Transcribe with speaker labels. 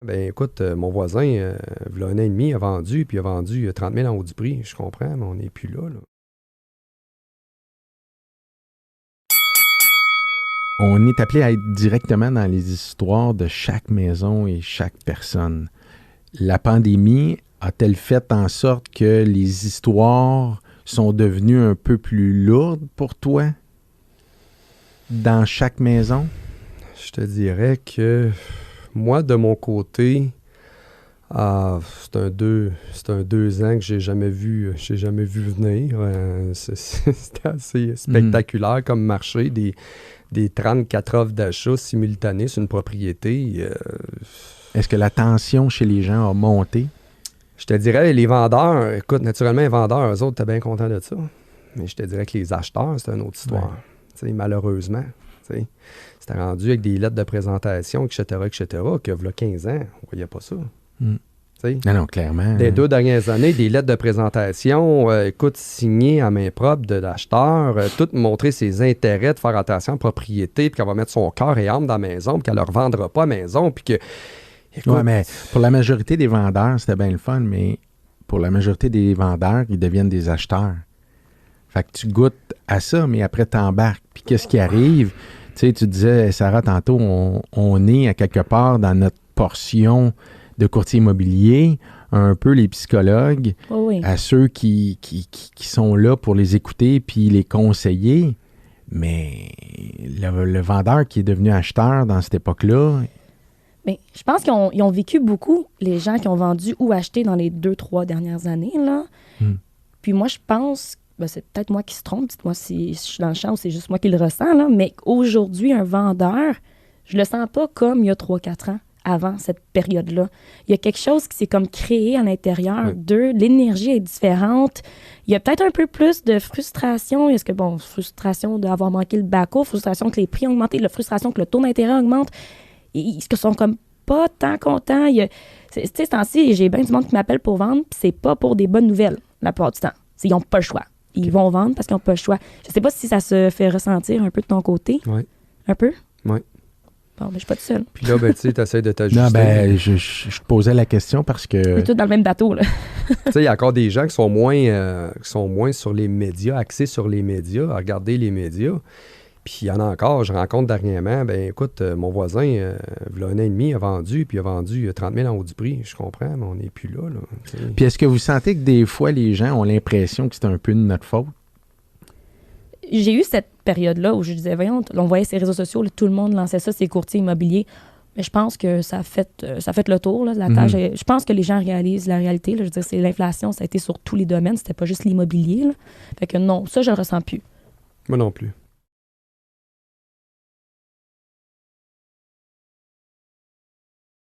Speaker 1: Ben écoute, mon voisin, v'là 1 an et demi, a vendu, puis il a vendu 30 000 en haut du prix. Je comprends, mais on n'est plus là, là.
Speaker 2: On est appelé à être directement dans les histoires de chaque maison et chaque personne. La pandémie a-t-elle fait en sorte que les histoires sont devenues un peu plus lourdes pour toi dans chaque maison?
Speaker 1: Je te dirais que moi, de mon côté, c'est un 2 ans que j'ai jamais vu venir. C'était assez spectaculaire comme marché. Des 34 offres d'achat simultanées sur une propriété.
Speaker 2: Est-ce que la tension chez les gens a monté?
Speaker 1: Je te dirais, les vendeurs, écoute, naturellement, les vendeurs, eux autres, étaient bien contents de ça. Mais je te dirais que les acheteurs, c'est une autre histoire. Ouais. Malheureusement. C'était rendu avec des lettres de présentation, etc., que, voilà 15 ans, on voyait pas ça.
Speaker 2: Non, clairement.
Speaker 1: Des 2 dernières années, des lettres de présentation, écoute, signées à main propre de l'acheteur, tout montrer ses intérêts de faire attention à la propriété, puis qu'elle va mettre son corps et âme dans la maison, puis qu'elle ne leur vendra pas à la maison, puis que...
Speaker 2: Oui, mais pour la majorité des vendeurs, c'était bien le fun, mais pour la majorité des vendeurs, ils deviennent des acheteurs. Fait que tu goûtes à ça, mais après, t'embarques. Puis qu'est-ce qui arrive? Tu sais, tu disais, Sarah, tantôt, on est à quelque part dans notre portion de courtier immobilier, un peu les psychologues, à ceux qui sont là pour les écouter puis les conseiller. Mais le vendeur qui est devenu acheteur dans cette époque-là...
Speaker 3: Bien, je pense qu'ils ont vécu beaucoup, les gens qui ont vendu ou acheté dans les 2-3 dernières années, là. Puis moi, je pense... c'est peut-être moi qui se trompe, dites-moi si je suis dans le champ ou c'est juste moi qui le ressens, là, mais aujourd'hui, un vendeur, je le sens pas comme il y a 3-4 ans, avant cette période-là. Il y a quelque chose qui s'est comme créé à l'intérieur d'eux, l'énergie est différente, il y a peut-être un peu plus de frustration, est-ce que, frustration d'avoir manqué le back-off, frustration que les prix ont augmenté, la frustration que le taux d'intérêt augmente, ils sont comme pas tant contents, tu sais, ce temps-ci, j'ai bien du monde qui m'appelle pour vendre, puis c'est pas pour des bonnes nouvelles, la plupart du temps. Ils n'ont pas le choix. Ils vont vendre parce qu'ils n'ont pas le choix. Je ne sais pas si ça se fait ressentir un peu de ton côté.
Speaker 1: Oui.
Speaker 3: Un peu?
Speaker 1: Oui.
Speaker 3: Bon, mais je suis pas toute seule.
Speaker 1: Puis là, tu sais, tu essaies de t'ajuster.
Speaker 2: Non, je te posais la question parce que...
Speaker 3: On est tous dans le même bateau, là.
Speaker 1: Tu sais, il y a encore des gens qui sont moins sur les médias, axés sur les médias, à regarder les médias. Puis il y en a encore, je rencontre dernièrement, écoute, mon voisin, il y a 1 an et demi, a vendu, puis il a vendu 30 000 en haut du prix. Je comprends, mais on n'est plus là.
Speaker 2: Puis est-ce que vous sentez que des fois, les gens ont l'impression que c'est un peu de notre faute?
Speaker 3: J'ai eu cette période-là où je disais, voyons, on voyait ces réseaux sociaux, là, tout le monde lançait ça, ces courtiers immobiliers. Mais je pense que ça a fait le tour là, de la tâche. Je pense que les gens réalisent la réalité. Là. Je veux dire, c'est l'inflation, ça a été sur tous les domaines, c'était pas juste l'immobilier. Là. Fait que non, ça, je le ressens plus.
Speaker 1: Moi non plus.